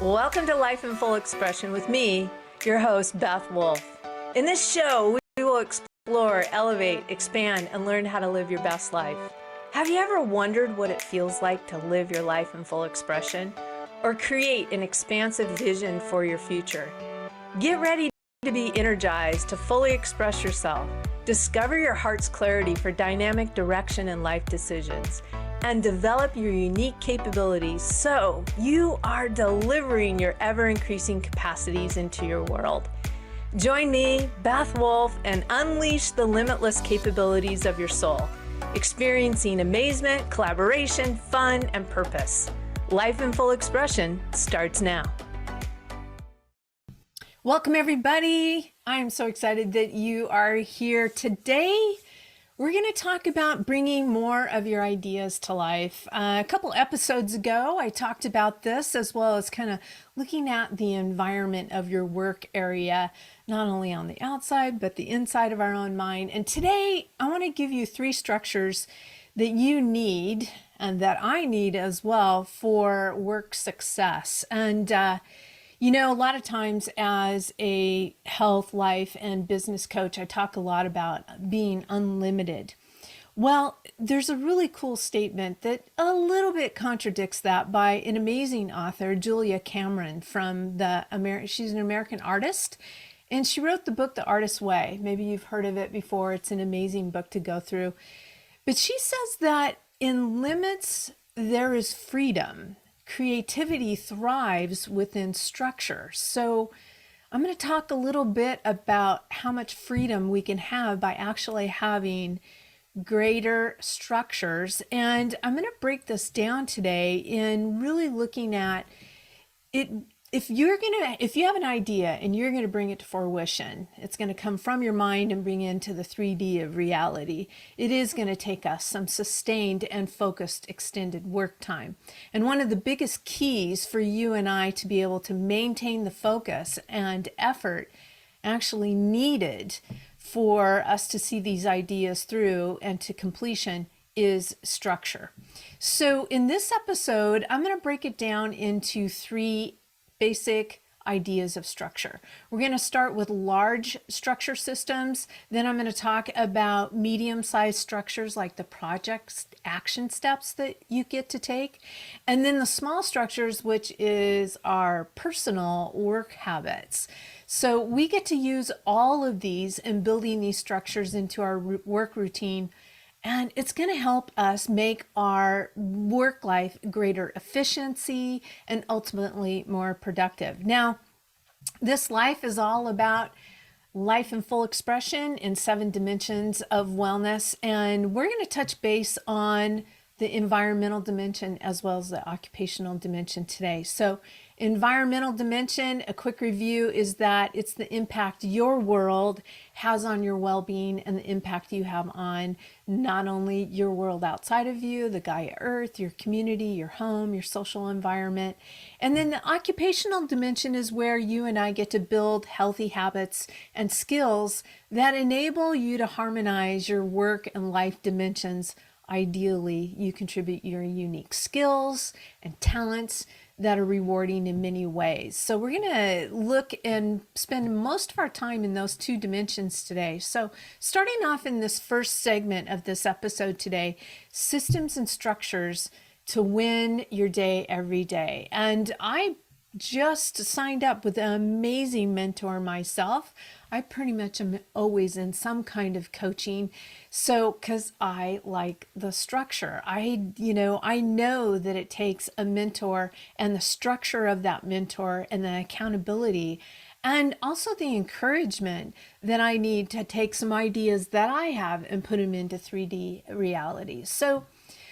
Welcome to Life in Full Expression with me, your host, Beth Wolfe. In this show, we will explore, elevate, expand, and learn how to live your best life. Have you ever wondered what it feels like to live your life in full expression or create an expansive vision for your future? Get ready to be energized to fully express yourself, discover your heart's clarity for dynamic direction in life decisions, and develop your unique capabilities so you are delivering your ever-increasing capacities into your world. Join me, Beth Wolfe, and unleash the limitless capabilities of your soul, experiencing amazement, collaboration, fun, and purpose. Life in Full Expression starts now. Welcome, everybody. I am so excited that you are here today. We're going to talk about bringing more of your ideas to life. A couple episodes ago, I talked about this as well as kind of looking at the environment of your work area, not only on the outside, but the inside of our own mind. And today, I want to give you 3 structures that you need and that I need as well for work success. And a lot of times as a health, life, and business coach, I talk a lot about being unlimited. Well, there's a really cool statement that a little bit contradicts that by an amazing author, Julia Cameron, from she's an American artist, and she wrote the book, The Artist's Way. Maybe you've heard of it before. It's an amazing book to go through. But she says that in limits, there is freedom. Creativity thrives within structure. So I'm going to talk a little bit about how much freedom we can have by actually having greater structures. And I'm going to break this down today in really looking at it. If you have an idea and you're going to bring it to fruition, it's going to come from your mind and bring into the 3D of reality. It is going to take us some sustained and focused extended work time. And one of the biggest keys for you and I to be able to maintain the focus and effort actually needed for us to see these ideas through and to completion is structure. So in this episode, I'm going to break it down into 3 basic ideas of structure. We're going to start with large structure systems. Then I'm going to talk about medium-sized structures like the project action steps that you get to take. And then the small structures, which is our personal work habits. So we get to use all of these in building these structures into our work routine. And it's going to help us make our work life greater efficiency and ultimately more productive. Now, this life is all about life in full expression in 7 dimensions of wellness. And we're going to touch base on the environmental dimension as well as the occupational dimension today. So environmental dimension, a quick review, is that it's the impact your world has on your well-being and the impact you have on not only your world outside of you, the Gaia Earth, your community, your home, your social environment. And then the occupational dimension is where you and I get to build healthy habits and skills that enable you to harmonize your work and life dimensions. Ideally, you contribute your unique skills and talents that are rewarding in many ways. So we're going to look and spend most of our time in those 2 dimensions today. So starting off in this first segment of this episode today, systems and structures to win your day every day. And I just signed up with an amazing mentor myself. I pretty much am always in some kind of coaching. So, because I like the structure, I know that it takes a mentor and the structure of that mentor and the accountability and also the encouragement that I need to take some ideas that I have and put them into 3D reality. So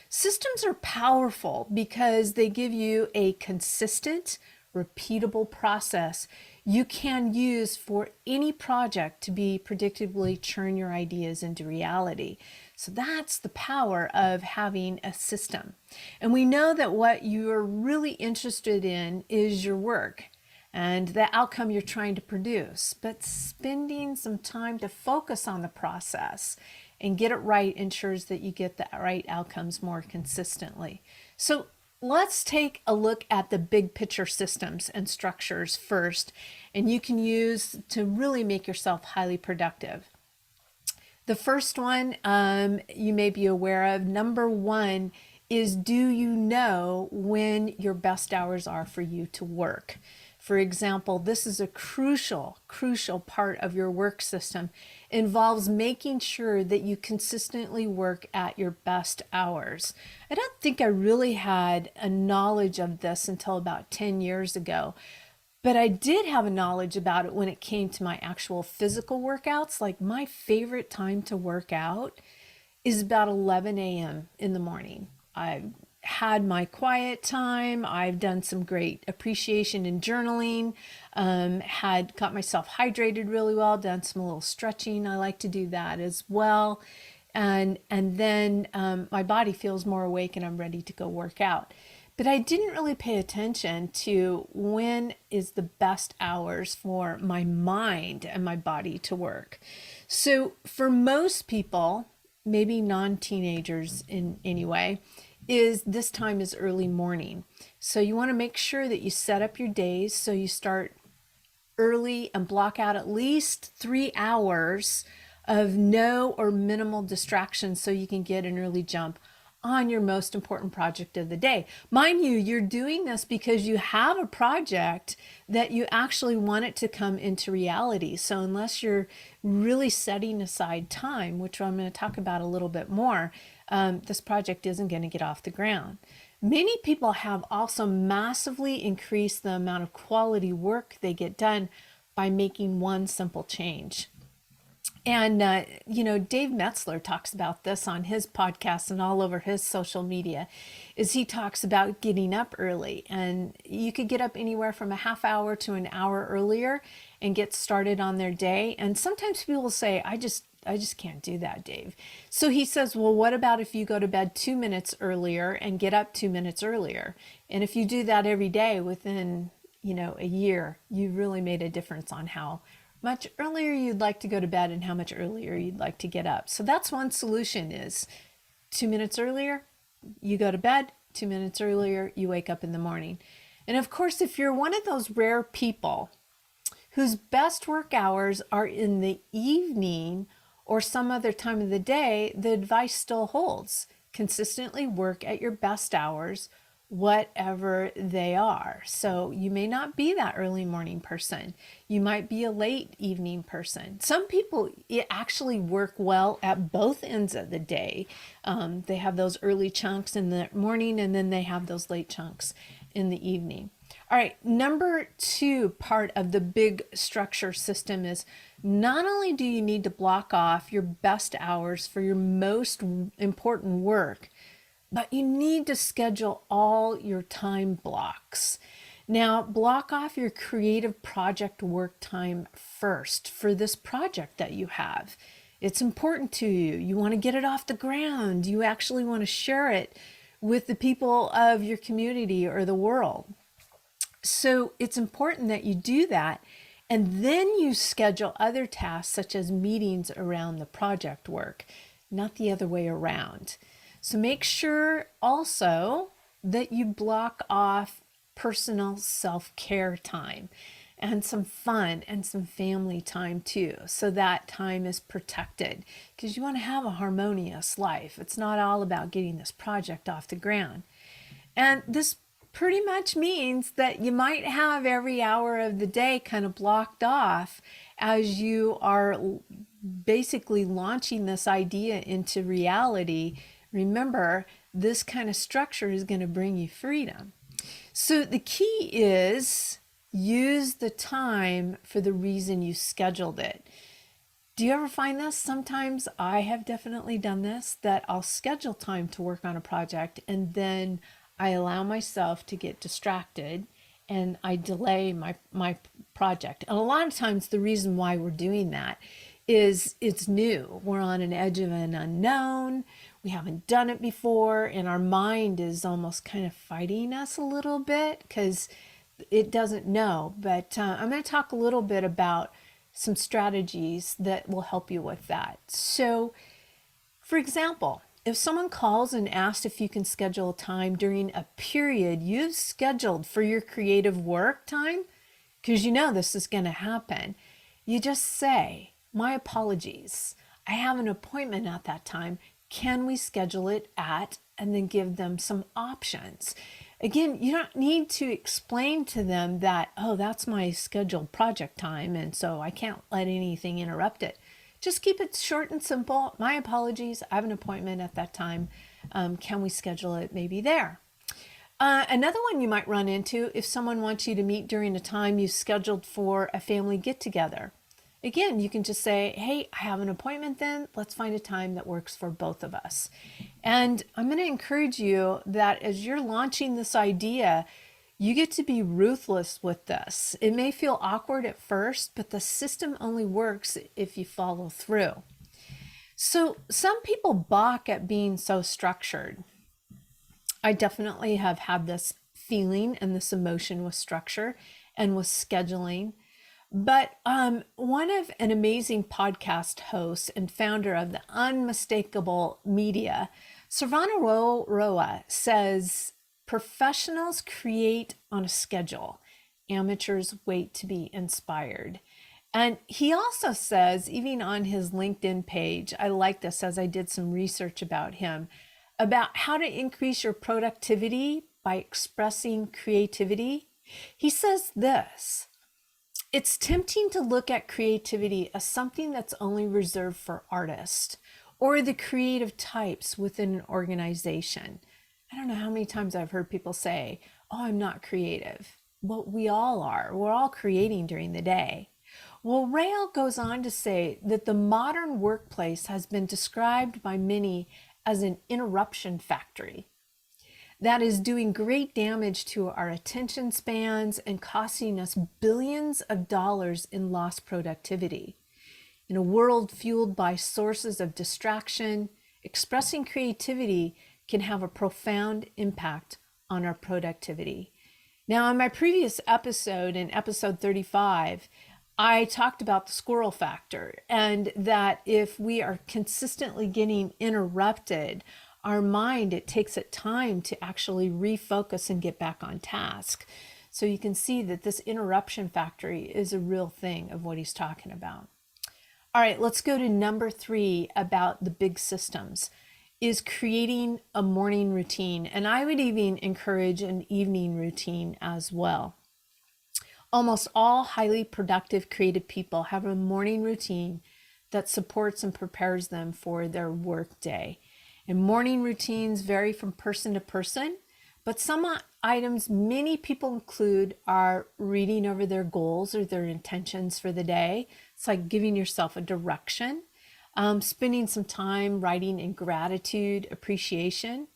systems are powerful because they give you a consistent, repeatable process you can use for any project to be predictably churn your ideas into reality. So that's the power of having a system. And we know that what you're really interested in is your work and the outcome you're trying to produce, but spending some time to focus on the process and get it right ensures that you get the right outcomes more consistently. So let's take a look at the big picture systems and structures first, and you can use to really make yourself highly productive. The first one you may be aware of. Number one is, do you know when your best hours are for you to work? For example, this is a crucial part of your work system. It involves making sure that you consistently work at your best hours. I don't think I really had a knowledge of this until about 10 years ago. But I did have a knowledge about it when it came to my actual physical workouts. Like, my favorite time to work out is about 11 a.m. in the morning. I've had my quiet time. I've done some great appreciation and journaling, had got myself hydrated really well, done some little stretching. I like to do that as well. And then my body feels more awake and I'm ready to go work out. But I didn't really pay attention to when is the best hours for my mind and my body to work. So for most people, maybe non-teenagers in any way, is this time is early morning. So you want to make sure that you set up your days so you start early and block out at least 3 hours of no or minimal distractions so you can get an early jump on your most important project of the day. Mind you, you're doing this because you have a project that you actually want it to come into reality. So unless you're really setting aside time, which I'm going to talk about a little bit more, this project isn't going to get off the ground. Many people have also massively increased the amount of quality work they get done by making one simple change. And, Dave Metzler talks about this on his podcast and all over his social media, is he talks about getting up early. And you could get up anywhere from a half hour to an hour earlier and get started on their day. And sometimes people will say, I just can't do that, Dave. So he says, well, what about if you go to bed 2 minutes earlier and get up 2 minutes earlier? And if you do that every day within, a year, you've really made a difference on how much earlier you'd like to go to bed and how much earlier you'd like to get up. So that's one solution, is 2 minutes earlier, you go to bed, 2 minutes earlier, you wake up in the morning. And of course, if you're one of those rare people whose best work hours are in the evening or some other time of the day, the advice still holds. Consistently work at your best hours, whatever they are. So you may not be that early morning person. You might be a late evening person. Some people actually work well at both ends of the day. They have those early chunks in the morning and then they have those late chunks in the evening. All right, number 2 part of the big structure system is, not only do you need to block off your best hours for your most important work, but you need to schedule all your time blocks. Now, block off your creative project work time first for this project that you have. It's important to you. You want to get it off the ground. You actually want to share it with the people of your community or the world. So it's important that you do that. And then you schedule other tasks such as meetings around the project work, not the other way around. So make sure also that you block off personal self-care time and some fun and some family time too. So that time is protected, because you want to have a harmonious life. It's not all about getting this project off the ground. And this pretty much means that you might have every hour of the day kind of blocked off as you are basically launching this idea into reality. Remember, this kind of structure is going to bring you freedom. So the key is, use the time for the reason you scheduled it. Do you ever find this? Sometimes I have definitely done this, that I'll schedule time to work on a project and then I allow myself to get distracted and I delay my project. And a lot of times the reason why we're doing that is it's new. We're on an edge of an unknown. We haven't done it before, and our mind is almost kind of fighting us a little bit because it doesn't know. But I'm going to talk a little bit about some strategies that will help you with that. So, for example, if someone calls and asks if you can schedule time during a period you've scheduled for your creative work time, because you know this is going to happen, you just say, my apologies. I have an appointment at that time. Can we schedule it at, and then give them some options. Again, you don't need to explain to them that, oh, that's my scheduled project time, and so I can't let anything interrupt it. Just keep it short and simple. My apologies. I have an appointment at that time. Can we schedule it maybe there? Another one you might run into if someone wants you to meet during a time you've scheduled for a family get together. Again, you can just say, hey, I have an appointment then. Let's find a time that works for both of us. And I'm going to encourage you that as you're launching this idea, you get to be ruthless with this. It may feel awkward at first, but the system only works if you follow through. So some people balk at being so structured. I definitely have had this feeling and this emotion with structure and with scheduling. But one of an amazing podcast host and founder of the Unmistakable Media, Savannah Roa, says, professionals create on a schedule. Amateurs wait to be inspired. And he also says, even on his LinkedIn page, I like this as I did some research about him, about how to increase your productivity by expressing creativity. He says this: it's tempting to look at creativity as something that's only reserved for artists or the creative types within an organization. I don't know how many times I've heard people say, oh, I'm not creative. Well, we all are. We're all creating during the day. Well, Rael goes on to say that the modern workplace has been described by many as an interruption factory that is doing great damage to our attention spans and costing us billions of dollars in lost productivity. In a world fueled by sources of distraction, expressing creativity can have a profound impact on our productivity. Now, in my previous episode, in episode 35, I talked about the squirrel factor, and that if we are consistently getting interrupted, our mind, it takes it time to actually refocus and get back on task. So you can see that this interruption factory is a real thing of what he's talking about. All right, let's go to number 3 about the big systems, is creating a morning routine. And I would even encourage an evening routine as well. Almost all highly productive, creative people have a morning routine that supports and prepares them for their work day. And morning routines vary from person to person, but some items many people include are reading over their goals or their intentions for the day. It's like giving yourself a direction, spending some time writing in gratitude, appreciation,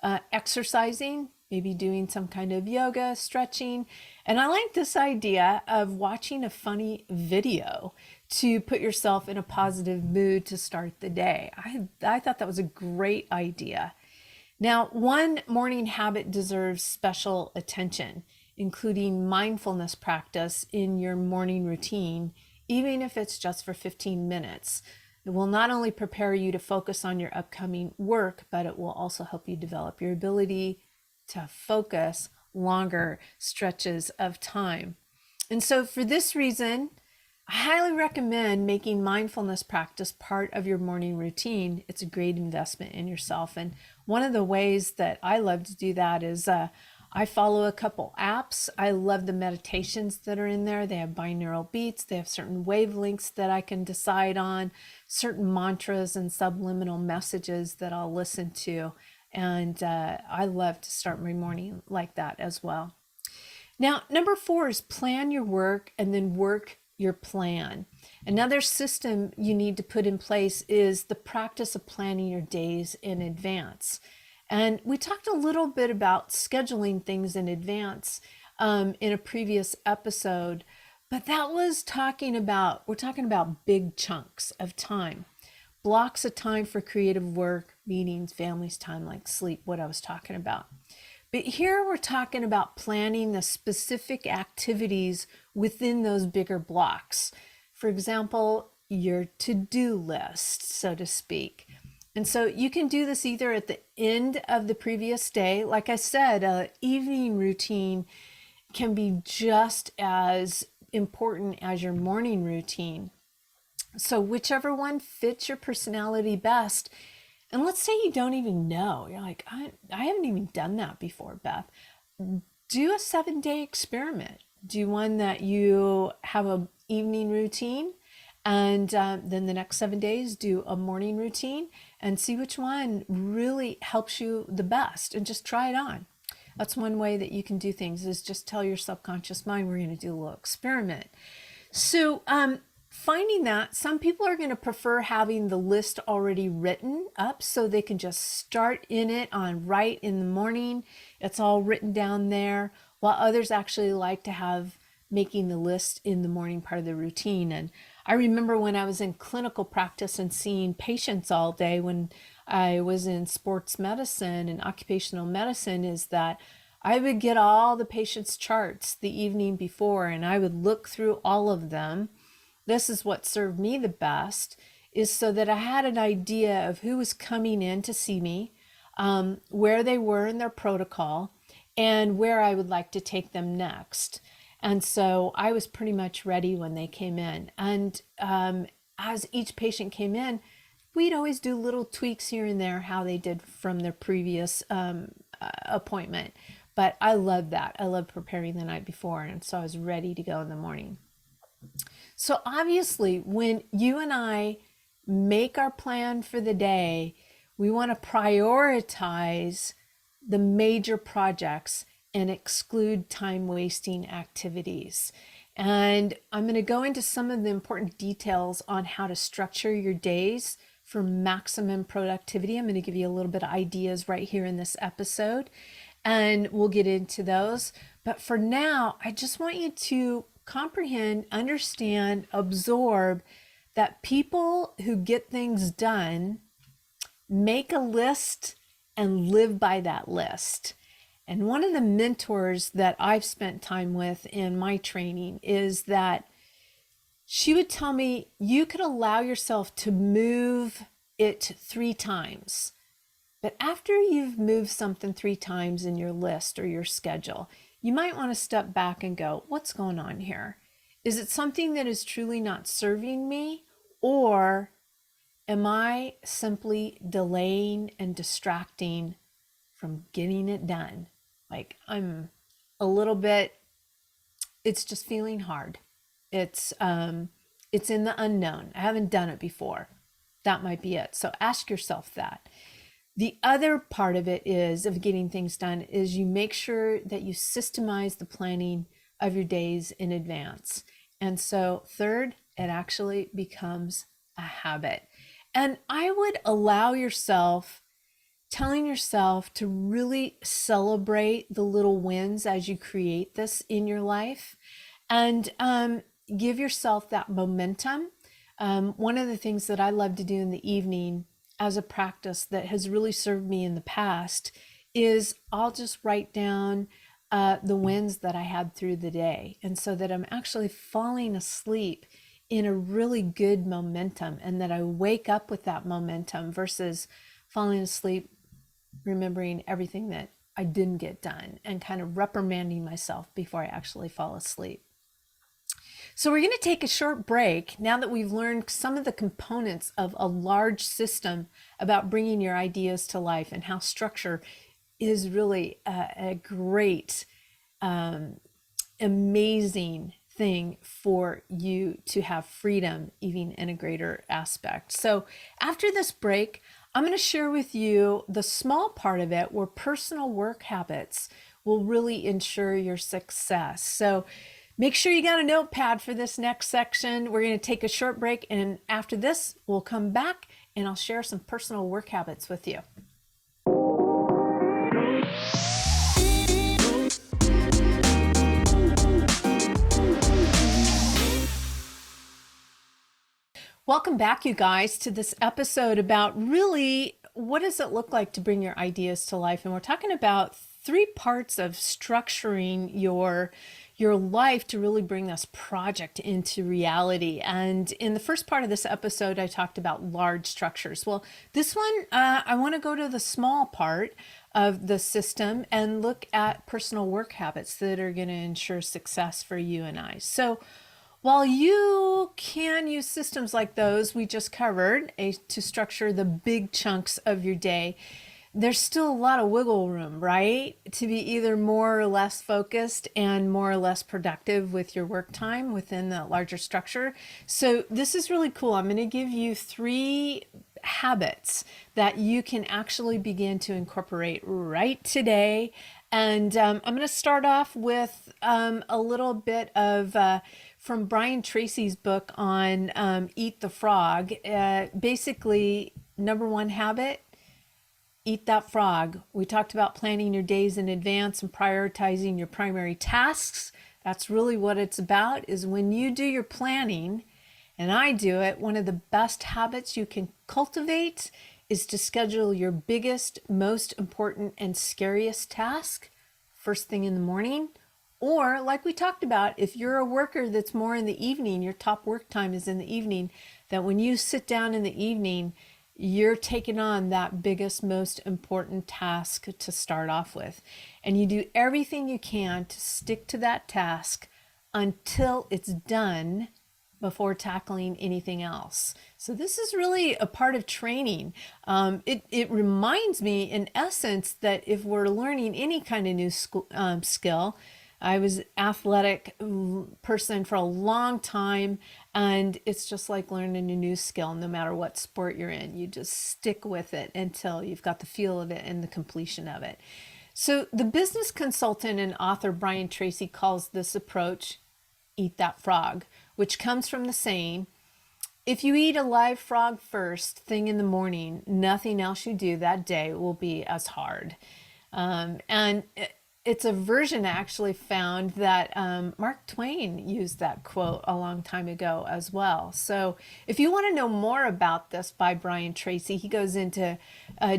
exercising, maybe doing some kind of yoga, stretching. And I like this idea of watching a funny video to put yourself in a positive mood to start the day. I thought that was a great idea. Now, one morning habit deserves special attention, including mindfulness practice in your morning routine, even if it's just for 15 minutes. It will not only prepare you to focus on your upcoming work, but it will also help you develop your ability to focus longer stretches of time. And so for this reason, I highly recommend making mindfulness practice part of your morning routine. It's a great investment in yourself. And one of the ways that I love to do that is I follow a couple apps. I love the meditations that are in there. They have binaural beats. They have certain wavelengths that I can decide on, certain mantras and subliminal messages that I'll listen to. And I love to start my morning like that as well. Now, number 4 is plan your work and then work your plan. Another system you need to put in place is the practice of planning your days in advance. And we talked a little bit about scheduling things in advance in a previous episode, but that was we're talking about big chunks of time. Blocks of time for creative work, meetings, families, time like sleep, what I was talking about. But here we're talking about planning the specific activities within those bigger blocks. For example, your to-do list, so to speak. And so you can do this either at the end of the previous day. Like I said, an evening routine can be just as important as your morning routine. So whichever one fits your personality best. And let's say you don't even know. You're like, I haven't even done that before, Beth. Do a 7-day experiment. Do one that you have an evening routine, and then the next 7 days do a morning routine, and see which one really helps you the best, and just try it on. That's one way that you can do things, is just tell your subconscious mind, we're going to do a little experiment. So finding that some people are going to prefer having the list already written up so they can just start in it on right in the morning. It's all written down there, while others actually like to have making the list in the morning part of the routine. And I remember when I was in clinical practice and seeing patients all day when I was in sports medicine and occupational medicine, is that I would get all the patients' charts the evening before, and I would look through all of them. This is what served me the best, is so that I had an idea of who was coming in to see me, where they were in their protocol, and where I would like to take them next. And so I was pretty much ready when they came in. And as each patient came in, we'd always do little tweaks here and there, how they did from their previous appointment. But I loved that. I loved preparing the night before. And so I was ready to go in the morning. So obviously, when you and I make our plan for the day, we want to prioritize the major projects and exclude time-wasting activities. And I'm going to go into some of the important details on how to structure your days for maximum productivity. I'm going to give you a little bit of ideas right here in this episode, and we'll get into those. But for now, I just want you to comprehend, understand, absorb that people who get things done make a list and live by that list. And one of the mentors that I've spent time with in my training is that she would tell me, you could allow yourself to move it 3 times. But after you've moved something 3 times in your list or your schedule, you might want to step back and go, what's going on here? Is it something that is truly not serving me? Or am I simply delaying and distracting from getting it done? Like, I'm a little bit, it's just feeling hard. It's in the unknown. I haven't done it before. That might be it. So ask yourself that. The other part of it is, of getting things done, is you make sure that you systemize the planning of your days in advance. And so third, it actually becomes a habit. And I would allow yourself, telling yourself to really celebrate the little wins as you create this in your life, and give yourself that momentum. One of the things that I love to do in the evening as a practice that has really served me in the past is I'll just write down the wins that I had through the day. And so that I'm actually falling asleep in a really good momentum, and that I wake up with that momentum versus falling asleep remembering everything that I didn't get done and kind of reprimanding myself before I actually fall asleep. So we're going to take a short break now that we've learned some of the components of a large system about bringing your ideas to life, and how structure is really a great, amazing thing for you to have freedom, even in a greater aspect. So after this break, I'm going to share with you the small part of it where personal work habits will really ensure your success. So make sure you got a notepad for this next section. We're going to take a short break, and after this, we'll come back and I'll share some personal work habits with you. Welcome back, you guys, to this episode about really what does it look like to bring your ideas to life. And we're talking about three parts of structuring your life to really bring this project into reality. And in the first part of this episode, I talked about large structures. Well, this one, I want to go to the small part of the system and look at personal work habits that are going to ensure success for you and I. So while you can use systems like those we just covered to structure the big chunks of your day, there's still a lot of wiggle room, right? To be either more or less focused and more or less productive with your work time within the larger structure. So this is really cool. I'm going to give you 3 habits that you can actually begin to incorporate right today. And I'm going to start off with a little bit of from Brian Tracy's book on Eat the Frog. Basically, number 1 habit, eat that frog. We talked about planning your days in advance and prioritizing your primary tasks. That's really what it's about, is when you do your planning, and I do it, one of the best habits you can cultivate is to schedule your biggest, most important, and scariest task first thing in the morning. Or like we talked about, if you're a worker that's more in the evening, your top work time is in the evening, that when you sit down in the evening, you're taking on that biggest, most important task to start off with. And you do everything you can to stick to that task until it's done before tackling anything else. So this is really a part of training. It reminds me, in essence, that if we're learning any kind of new skill, I was an athletic person for a long time, and it's just like learning a new skill. No matter what sport you're in, you just stick with it until you've got the feel of it and the completion of it. So the business consultant and author Brian Tracy calls this approach eat that frog, which comes from the saying, if you eat a live frog first thing in the morning, nothing else you do that day will be as hard. And it's a version I actually found that Mark Twain used that quote a long time ago as well. So if you want to know more about this by Brian Tracy, he goes into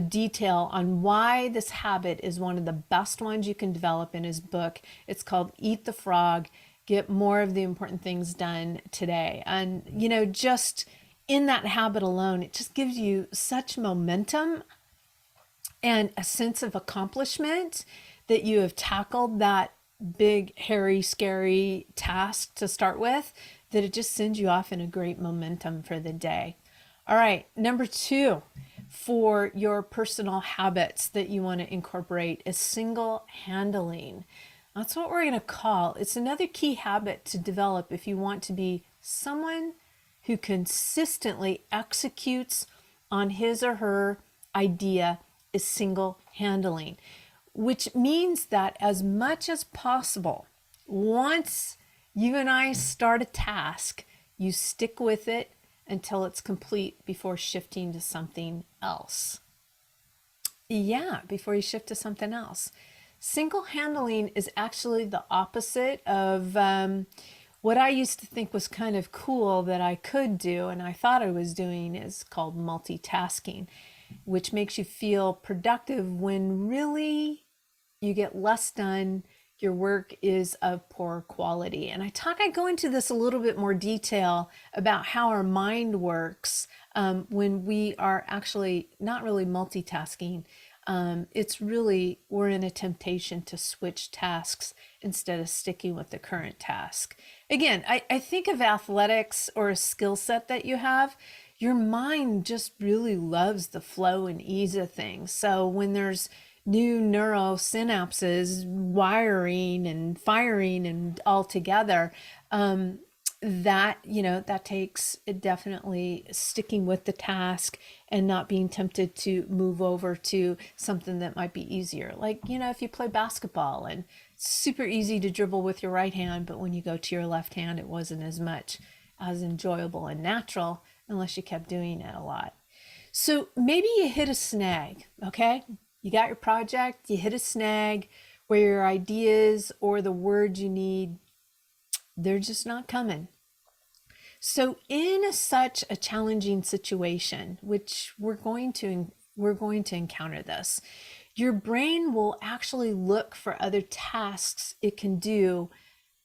detail on why this habit is one of the best ones you can develop in his book. It's called Eat the Frog, Get More of the Important Things Done Today. And, you know, just in that habit alone, it just gives you such momentum and a sense of accomplishment that you have tackled that big, hairy, scary task to start with, that it just sends you off in a great momentum for the day. All right, number 2 for your personal habits that you want to incorporate is single handling. That's what we're going to call. It's another key habit to develop if you want to be someone who consistently executes on his or her idea, is single handling, which means that as much as possible, once you and I start a task, you stick with it until it's complete before shifting to something else. Yeah, before you shift to something else. Single handling is actually the opposite of what I used to think was kind of cool that I could do, and I thought I was doing, is called multitasking, which makes you feel productive when really you get less done, your work is of poor quality. And I go into this a little bit more detail about how our mind works when we are actually not really multitasking. It's really, we're in a temptation to switch tasks instead of sticking with the current task. Again, I think of athletics or a skill set that you have. Your mind just really loves the flow and ease of things. So when there's new neural synapses wiring and firing and all together, that takes definitely sticking with the task and not being tempted to move over to something that might be easier. Like, if you play basketball and it's super easy to dribble with your right hand, but when you go to your left hand, it wasn't as much as enjoyable and natural unless you kept doing it a lot. So maybe you hit a snag, okay? You got your project, you hit a snag where your ideas or the words you need, they're just not coming. So in such a challenging situation, which we're going to encounter this, your brain will actually look for other tasks it can do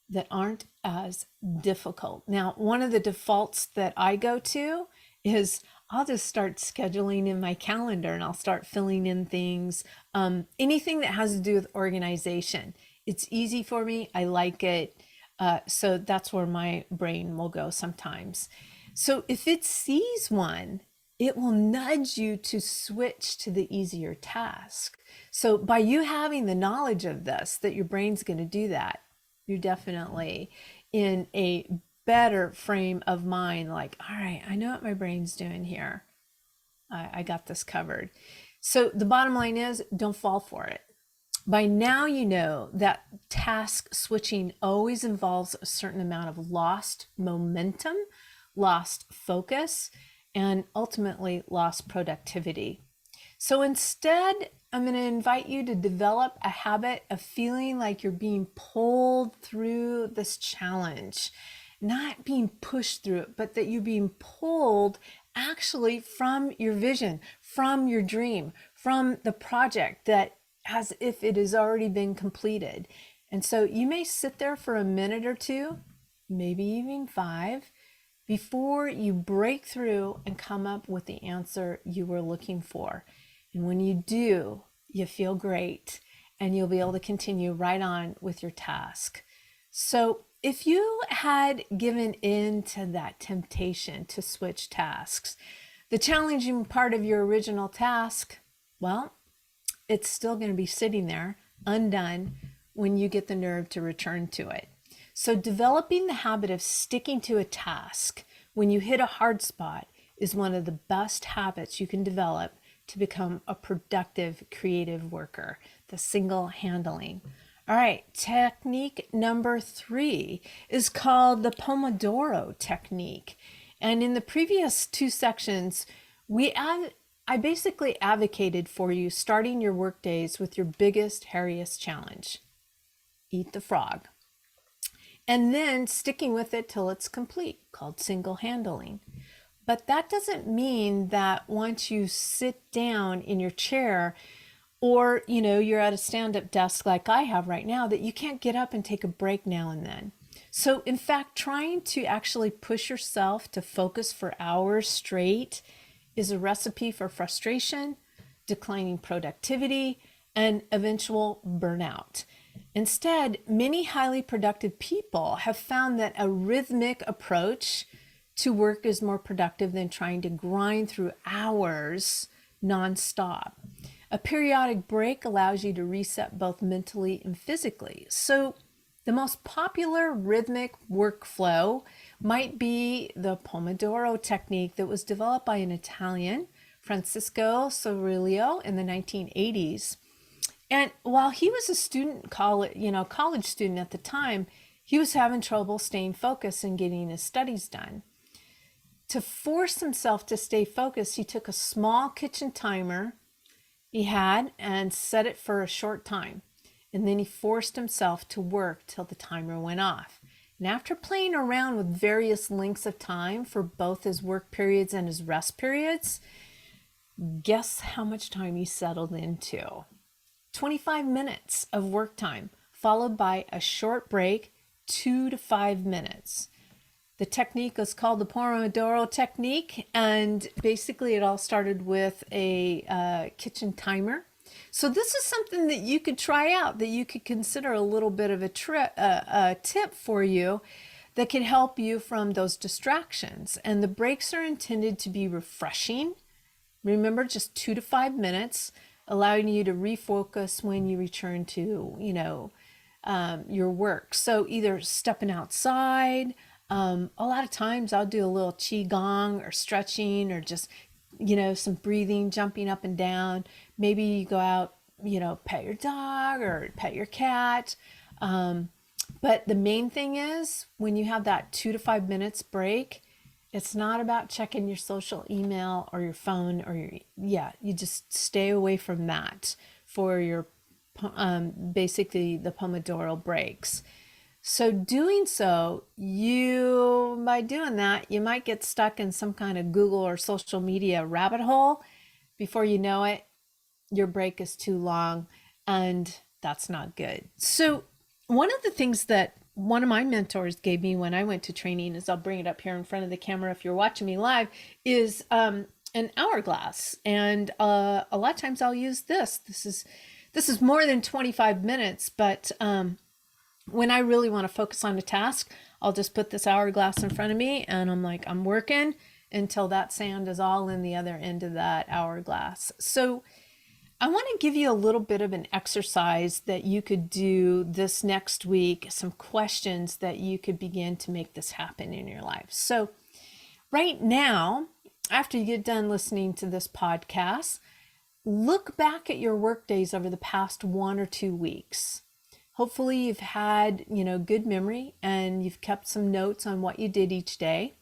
that aren't as difficult. Now, one of the defaults that I go to is I'll just start scheduling in my calendar and I'll start filling in things, anything that has to do with organization. It's easy for me. I like it. So that's where my brain will go sometimes. So if it sees one, it will nudge you to switch to the easier task. So by you having the knowledge of this, that your brain's going to do that, you're definitely in a better frame of mind. Like, all right, I know what my brain's doing here. I got this covered. So the bottom line is, don't fall for it. By now, you know that task switching always involves a certain amount of lost momentum, lost focus, and ultimately lost productivity. So instead, I'm going to invite you to develop a habit of feeling like you're being pulled through this challenge, not being pushed through it, but that you're being pulled actually from your vision, from your dream, from the project that as if it has already been completed. And so you may sit there for a minute or two, maybe even 5, before you break through and come up with the answer you were looking for. And when you do, you feel great and you'll be able to continue right on with your task. So if you had given in to that temptation to switch tasks, the challenging part of your original task, well, it's still going to be sitting there undone when you get the nerve to return to it. So developing the habit of sticking to a task when you hit a hard spot is one of the best habits you can develop to become a productive, creative worker, the single handling. All right, technique number 3 is called the Pomodoro technique. And in the previous 2 sections, I basically advocated for you starting your work days with your biggest, hairiest challenge. Eat the frog. And then sticking with it till it's complete, called single handling. But that doesn't mean that once you sit down in your chair or, you're at a stand-up desk like I have right now, that you can't get up and take a break now and then. So in fact, trying to actually push yourself to focus for hours straight is a recipe for frustration, declining productivity, and eventual burnout. Instead, many highly productive people have found that a rhythmic approach to work is more productive than trying to grind through hours nonstop. A periodic break allows you to reset both mentally and physically. So the most popular rhythmic workflow might be the Pomodoro technique that was developed by an Italian, Francisco Cirillo, in the 1980s. And while he was a college student at the time, he was having trouble staying focused and getting his studies done. To force himself to stay focused, he took a small kitchen timer he had and set it for a short time. And then he forced himself to work till the timer went off. And after playing around with various lengths of time for both his work periods and his rest periods, guess how much time he settled into? 25 minutes of work time, followed by a short break, 2 to 5 minutes. The technique is called the Pomodoro technique, and basically it all started with a kitchen timer. So this is something that you could try out, that you could consider a little bit of a tip for you that can help you from those distractions. And the breaks are intended to be refreshing. Remember, just 2 to 5 minutes, allowing you to refocus when you return to, your work. So either stepping outside, a lot of times I'll do a little qigong or stretching or just, some breathing, jumping up and down. Maybe you go out, pet your dog or pet your cat. But the main thing is when you have that 2 to 5 minutes break, it's not about checking your social email or your phone or you just stay away from that for your, basically the Pomodoro breaks. So doing so, by doing that, you might get stuck in some kind of Google or social media rabbit hole. Before you know it, your break is too long, and that's not good. So one of the things that one of my mentors gave me when I went to training, is I'll bring it up here in front of the camera if you're watching me live, is an hourglass. And a lot of times I'll use this. This is more than 25 minutes, but when I really want to focus on a task, I'll just put this hourglass in front of me, and I'm like, I'm working until that sand is all in the other end of that hourglass. So I want to give you a little bit of an exercise that you could do this next week, some questions that you could begin to make this happen in your life. So right now, after you get done listening to this podcast, look back at your work days over the past 1 or 2 weeks. Hopefully you've had, good memory, and you've kept some notes on what you did each day,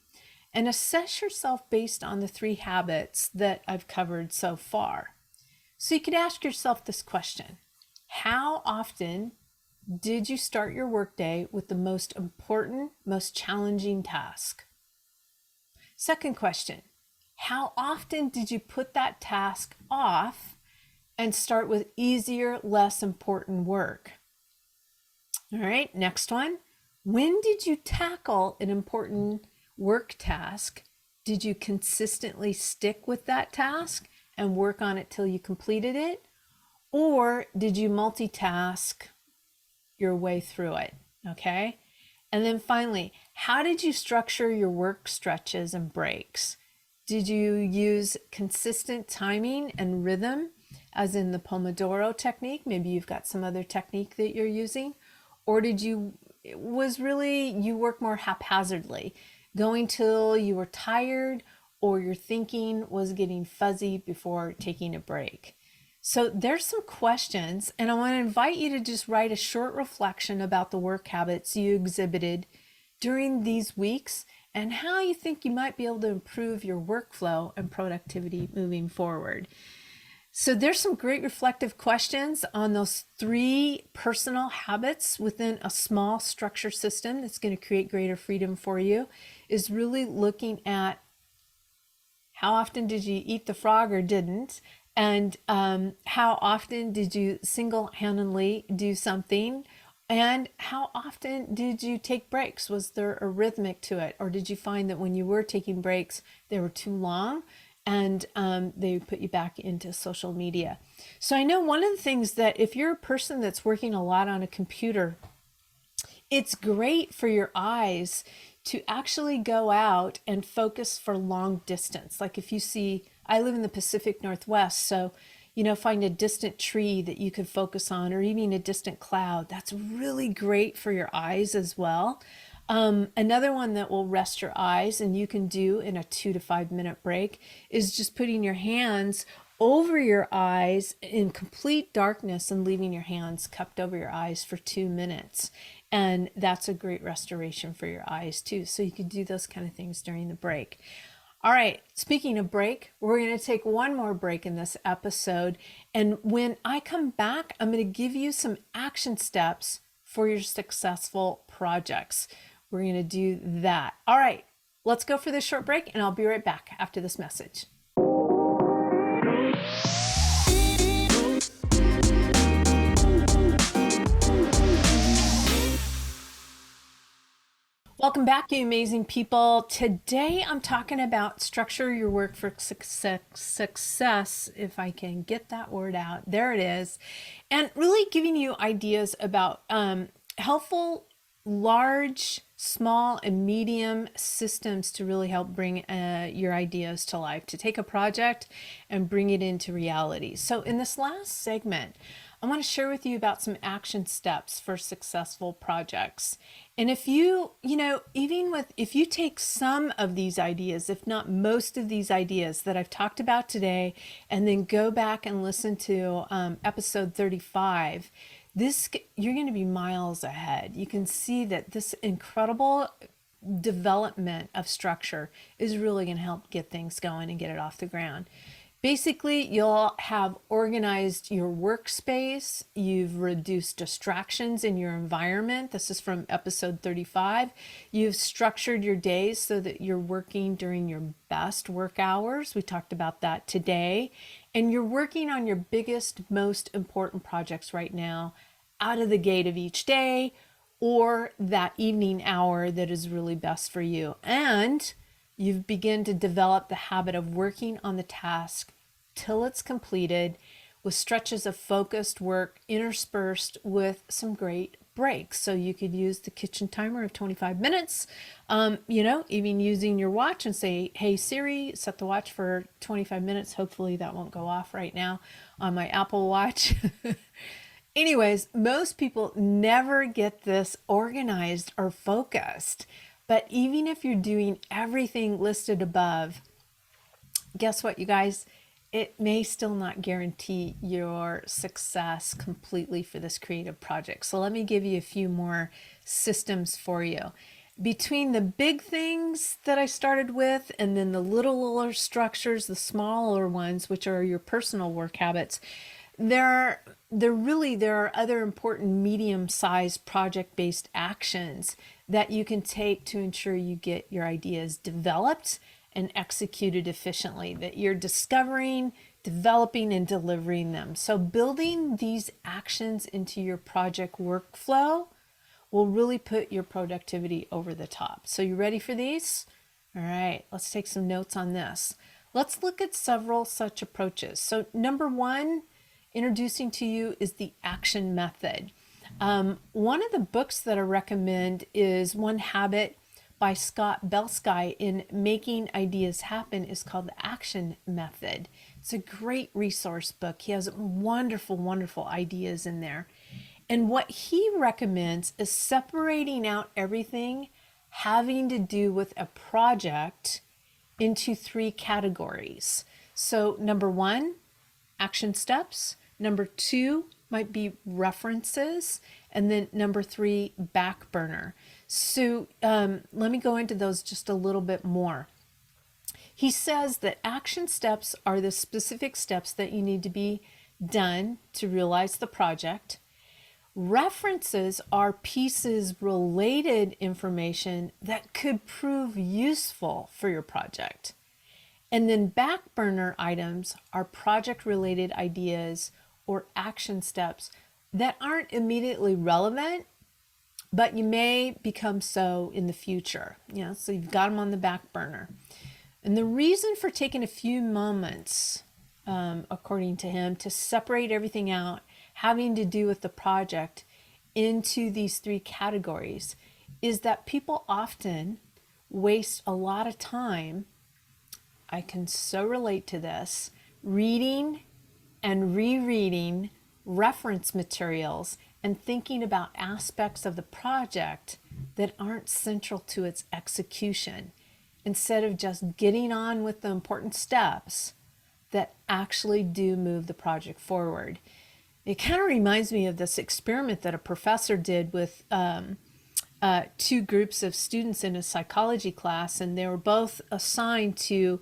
and assess yourself based on the 3 habits that I've covered so far. So you could ask yourself this question: how often did you start your workday with the most important, most challenging task? Second question: how often did you put that task off and start with easier, less important work? All right, next one. When did you tackle an important work task? Did you consistently stick with that task and work on it till you completed it? Or did you multitask your way through it? Okay. And then finally, how did you structure your work stretches and breaks? Did you use consistent timing and rhythm, as in the Pomodoro technique? Maybe you've got some other technique that you're using. Or did you work more haphazardly, going till you were tired, or your thinking was getting fuzzy before taking a break? So there's some questions, and I want to invite you to just write a short reflection about the work habits you exhibited during these weeks and how you think you might be able to improve your workflow and productivity moving forward. So there's some great reflective questions on those 3 personal habits within a small structure system that's going to create greater freedom for you. Is really looking at how often did you eat the frog or didn't, and how often did you single-handedly do something, and how often did you take breaks? Was there a rhythmic to it, or did you find that when you were taking breaks, they were too long and they put you back into social media? So I know one of the things that if you're a person that's working a lot on a computer, it's great for your eyes to actually go out and focus for long distance. Like if you see, I live in the Pacific Northwest, so find a distant tree that you could focus on, or even a distant cloud. That's really great for your eyes as well. Another one that will rest your eyes, and you can do in a 2 to 5 minute break, is just putting your hands over your eyes in complete darkness and leaving your hands cupped over your eyes for 2 minutes. And that's a great restoration for your eyes too. So you can do those kind of things during the break. All right, speaking of break, we're going to take one more break in this episode. And when I come back, I'm going to give you some action steps for your successful projects. We're going to do that. All right, let's go for this short break, and I'll be right back after this message. Welcome back, you amazing people. Today I'm talking about structure your work for success, if I can get that word out. There it is. And really giving you ideas about helpful, large, small, and medium systems to really help bring your ideas to life, to take a project and bring it into reality. So in this last segment, I want to share with you about some action steps for successful projects. And if you take some of these ideas, if not most of these ideas that I've talked about today, and then go back and listen to episode 35, you're going to be miles ahead. You can see that this incredible development of structure is really going to help get things going and get it off the ground. Basically, you'll have organized your workspace. You've reduced distractions in your environment. This is from episode 35. You've structured your days so that you're working during your best work hours. We talked about that today. and you're working on your biggest, most important projects right now out of the gate of each day or that evening hour that is really best for you. And you've begun to develop the habit of working on the task till it's completed with stretches of focused work interspersed with some great breaks. So you could use the kitchen timer of 25 minutes, even using your watch and say, hey Siri, set the watch for 25 minutes. Hopefully that won't go off right now on my Apple Watch. Anyways, most people never get this organized or focused. But even if you're doing everything listed above, guess what, you guys? It may still not guarantee your success completely for this creative project. So let me give you a few more systems for you. Between the big things that I started with and then the littler structures, the smaller ones, which are your personal work habits, there are other important medium-sized project-based actions that you can take to ensure you get your ideas developed and executed efficiently, that you're discovering, developing, and delivering them. So building these actions into your project workflow will really put your productivity over the top. So you ready for these? All right, let's take some notes on this. Let's look at several such approaches. So number one, introducing to you is the action method. One of the books that I recommend is One Habit by Scott Belsky in Making Ideas Happen is called The Action Method. It's a great resource book. He has wonderful, wonderful ideas in there. And what he recommends is separating out everything having to do with a project into 3 categories. So number 1, action steps. Number 2 might be references. And then number 3, back burner. So let me go into those just a little bit more. He says that action steps are the specific steps that you need to be done to realize the project. References are pieces related information that could prove useful for your project. And then back burner items are project related ideas or action steps that aren't immediately relevant, but you may become so in the future. So you've got them on the back burner. And the reason for taking a few moments, according to him, to separate everything out having to do with the project into these 3 categories is that people often waste a lot of time, I can so relate to this, reading and rereading reference materials and thinking about aspects of the project that aren't central to its execution, instead of just getting on with the important steps that actually do move the project forward. It kind of reminds me of this experiment that a professor did with 2 groups of students in a psychology class, and they were both assigned to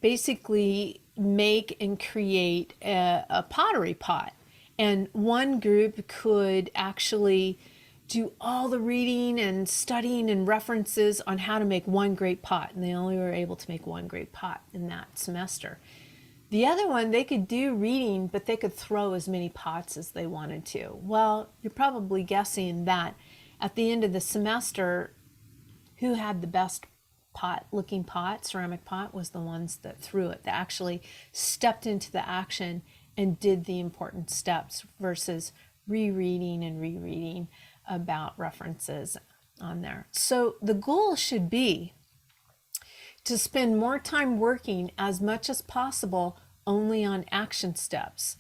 basically make and create a pottery pot. And one group could actually do all the reading and studying and references on how to make one great pot. And they only were able to make one great pot in that semester. The other one, they could do reading, but they could throw as many pots as they wanted to. Well, you're probably guessing that at the end of the semester, who had the best looking pot, ceramic pot, was the ones that threw it, that actually stepped into the action and did the important steps versus rereading and rereading about references on there. So the goal should be to spend more time working as much as possible only on action steps.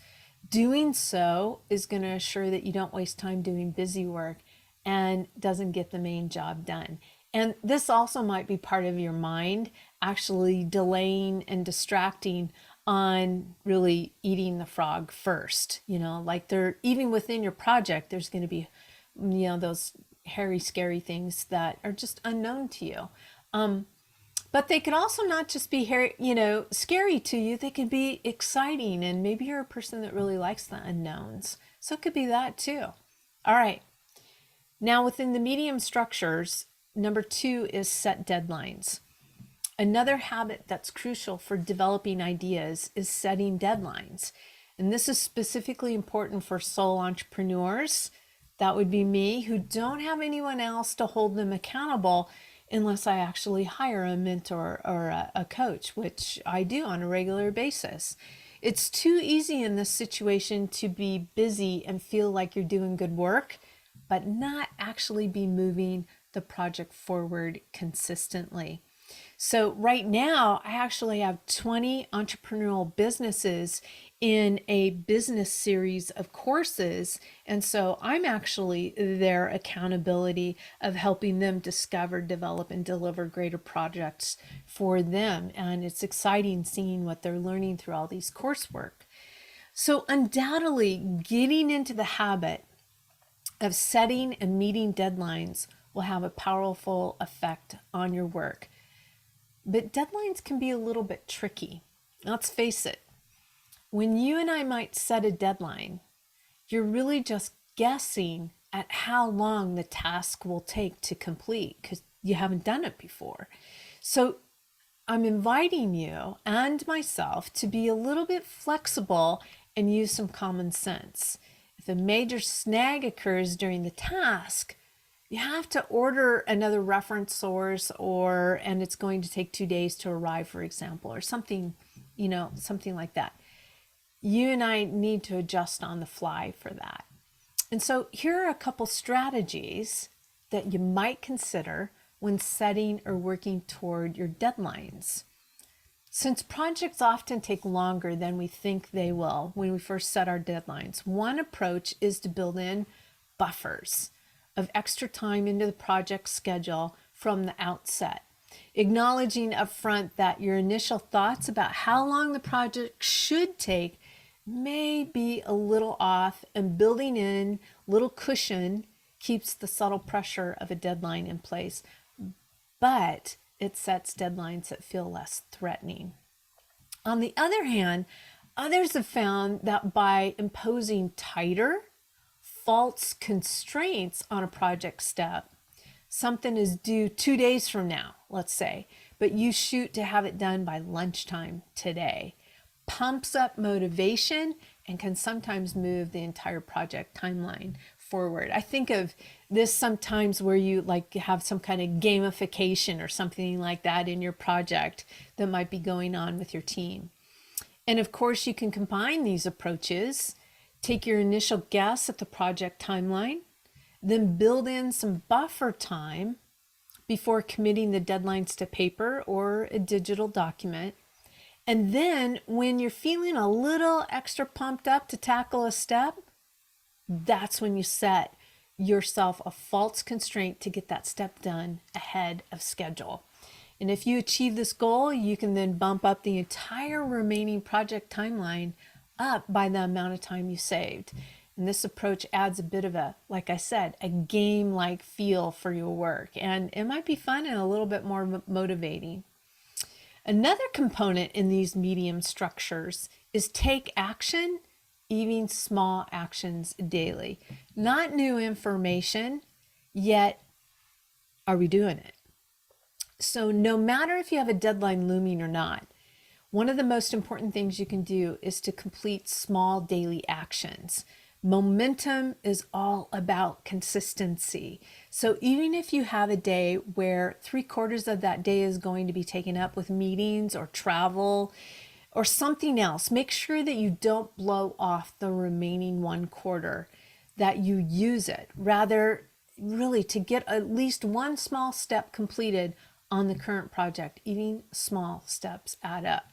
Doing so is going to assure that you don't waste time doing busy work and doesn't get the main job done. And this also might be part of your mind actually delaying and distracting on really eating the frog first. Like even within your project, there's going to be, those hairy, scary things that are just unknown to you. But they could also not just be scary to you. They could be exciting, and maybe you're a person that really likes the unknowns. So it could be that too. All right. Now within the medium structures, number 2 is set deadlines. Another habit that's crucial for developing ideas is setting deadlines. And this is specifically important for sole entrepreneurs. That would be me, who don't have anyone else to hold them accountable unless I actually hire a mentor or a coach, which I do on a regular basis. It's too easy in this situation to be busy and feel like you're doing good work, but not actually be moving the project forward consistently. So right now, I actually have 20 entrepreneurial businesses in a business series of courses. And so I'm actually their accountability of helping them discover, develop, and deliver greater projects for them. And it's exciting seeing what they're learning through all these coursework. So undoubtedly, getting into the habit of setting and meeting deadlines will have a powerful effect on your work. But deadlines can be a little bit tricky. Let's face it. When you and I might set a deadline, you're really just guessing at how long the task will take to complete because you haven't done it before. So I'm inviting you and myself to be a little bit flexible and use some common sense. If a major snag occurs during the task, you have to order another reference source and it's going to take 2 days to arrive, for example, or something, something like that. You and I need to adjust on the fly for that. And so here are a couple strategies that you might consider when setting or working toward your deadlines. Since projects often take longer than we think they will when we first set our deadlines, one approach is to build in buffers of extra time into the project schedule from the outset, acknowledging upfront that your initial thoughts about how long the project should take may be a little off, and building in little cushion keeps the subtle pressure of a deadline in place, but it sets deadlines that feel less threatening. On the other hand, others have found that by imposing tighter, false constraints on a project step, something is due 2 days from now, let's say, but you shoot to have it done by lunchtime today, pumps up motivation and can sometimes move the entire project timeline forward. I think of this sometimes where you have some kind of gamification or something like that in your project that might be going on with your team. And of course, you can combine these approaches. Take your initial guess at the project timeline, then build in some buffer time before committing the deadlines to paper or a digital document. And then when you're feeling a little extra pumped up to tackle a step, that's when you set yourself a false constraint to get that step done ahead of schedule. And if you achieve this goal, you can then bump up the entire remaining project timeline up by the amount of time you saved. And this approach adds a bit of like I said, a game-like feel for your work. And it might be fun and a little bit more motivating. Another component in these medium structures is take action, even small actions daily. Not new information, yet are we doing it? So no matter if you have a deadline looming or not, one of the most important things you can do is to complete small daily actions. Momentum is all about consistency. So even if you have a day where 3/4 of that day is going to be taken up with meetings or travel or something else, make sure that you don't blow off the remaining 1/4, that you use it. Rather, really to get at least one small step completed on the current project. Even small steps add up.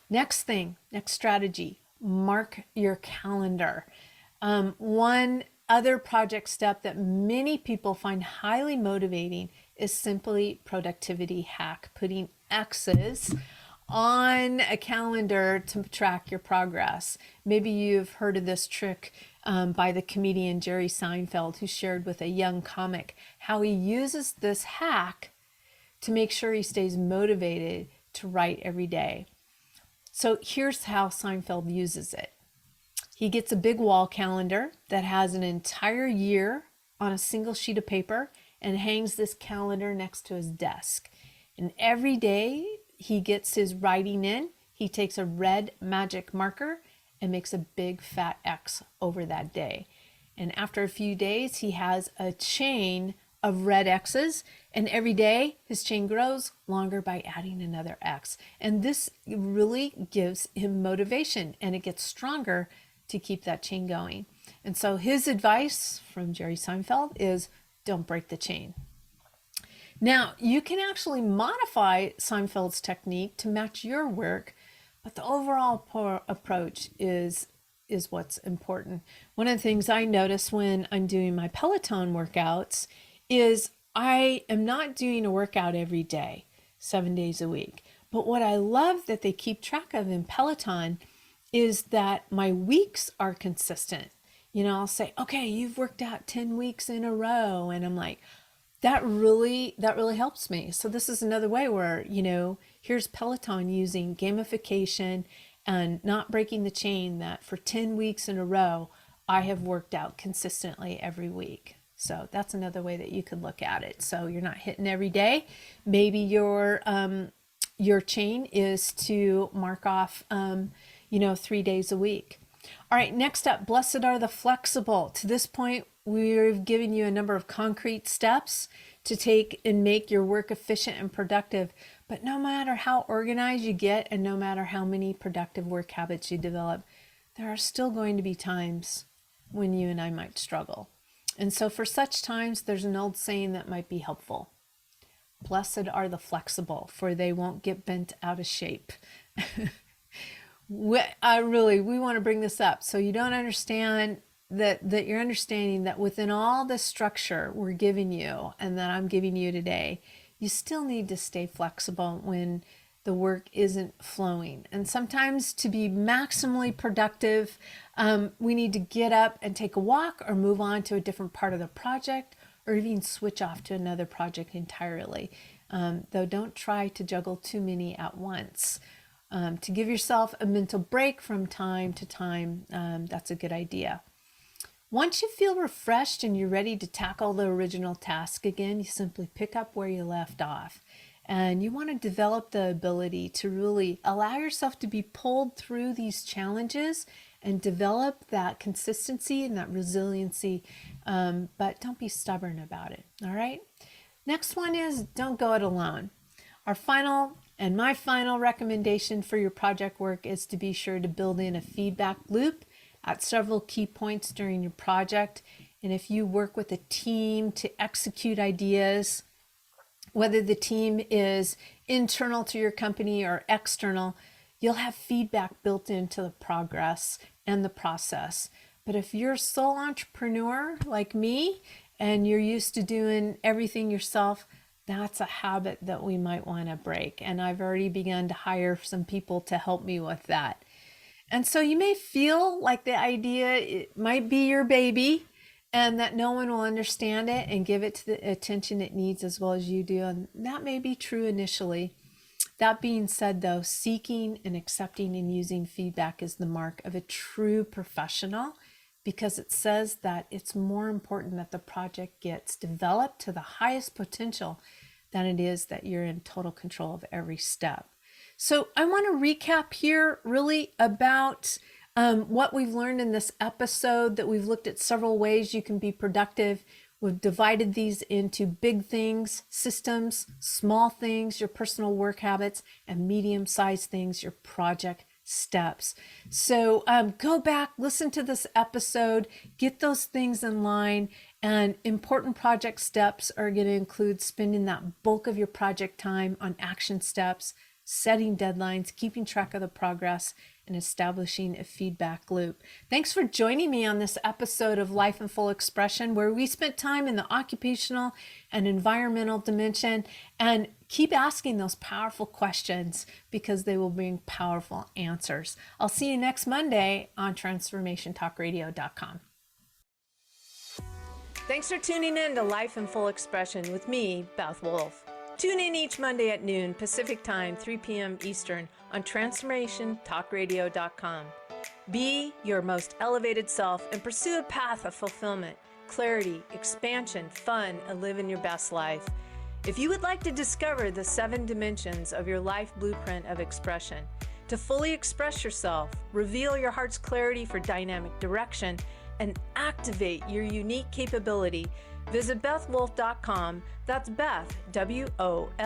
Next strategy, mark your calendar. One other project step that many people find highly motivating is simply productivity hack, putting X's on a calendar to track your progress. Maybe you've heard of this trick by the comedian Jerry Seinfeld, who shared with a young comic how he uses this hack to make sure he stays motivated to write every day. So here's how Seinfeld uses it. He gets a big wall calendar that has an entire year on a single sheet of paper and hangs this calendar next to his desk. And every day he gets his writing in, he takes a red magic marker and makes a big fat X over that day. And after a few days, he has a chain of red X's, and every day his chain grows longer by adding another X. And this really gives him motivation, and it gets stronger to keep that chain going. And so his advice from Jerry Seinfeld is don't break the chain. Now, you can actually modify Seinfeld's technique to match your work, but the overall approach is what's important. One of the things I notice when I'm doing my Peloton workouts is I am not doing a workout every day, 7 days a week. But what I love that they keep track of in Peloton is that my weeks are consistent. You know, I'll say, okay, you've worked out 10 weeks in a row. And I'm like, that really helps me. So this is another way where, you know, here's Peloton using gamification and not breaking the chain, that for 10 weeks in a row, I have worked out consistently every week. So that's another way that you could look at it. So you're not hitting every day. Maybe your chain is to mark off, 3 days a week. All right, next up, blessed are the flexible. To this point, we've given you a number of concrete steps to take and make your work efficient and productive. But no matter how organized you get and no matter how many productive work habits you develop, there are still going to be times when you and I might struggle. And so for such times, there's an old saying that might be helpful. Blessed are the flexible, for they won't get bent out of shape. We want to bring this up so you don't understand that you're understanding that within all the structure we're giving you and that I'm giving you today, you still need to stay flexible when the work isn't flowing. And sometimes to be maximally productive, we need to get up and take a walk or move on to a different part of the project or even switch off to another project entirely. Though don't try to juggle too many at once. To give yourself a mental break from time to time, that's a good idea. Once you feel refreshed and you're ready to tackle the original task again, you simply pick up where you left off. And you want to develop the ability to really allow yourself to be pulled through these challenges and develop that consistency and that resiliency, but don't be stubborn about it, all right? Next one is don't go it alone. My final recommendation for your project work is to be sure to build in a feedback loop at several key points during your project. And if you work with a team to execute ideas, whether the team is internal to your company or external, you'll have feedback built into the progress and the process. But if you're a sole entrepreneur like me and you're used to doing everything yourself, that's a habit that we might want to break. And I've already begun to hire some people to help me with that. And so you may feel like the idea it might be your baby and that no one will understand it and give it to the attention it needs as well as you do. And that may be true initially. That being said, though, seeking and accepting and using feedback is the mark of a true professional, because it says that it's more important that the project gets developed to the highest potential than it is that you're in total control of every step. So I want to recap here really about what we've learned in this episode, that we've looked at several ways you can be productive. We've divided these into big things, systems, small things, your personal work habits, and medium-sized things, your project steps. So go back, listen to this episode, get those things in line, and important project steps are going to include spending that bulk of your project time on action steps, setting deadlines, keeping track of the progress, and establishing a feedback loop. Thanks for joining me on this episode of Life in Full Expression, where we spent time in the occupational and environmental dimension. And keep asking those powerful questions because they will bring powerful answers. I'll see you next Monday on transformationtalkradio.com. Thanks for tuning in to Life in Full Expression with me, Beth Wolfe. Tune in each Monday at noon Pacific Time, 3 p.m. Eastern on transformationtalkradio.com. Be your most elevated self and pursue a path of fulfillment, clarity, expansion, fun, and living your best life. If you would like to discover the 7 dimensions of your life blueprint of expression, to fully express yourself, reveal your heart's clarity for dynamic direction, and activate your unique capability, visit BethWolfe.com. That's Beth, WOLFE.com.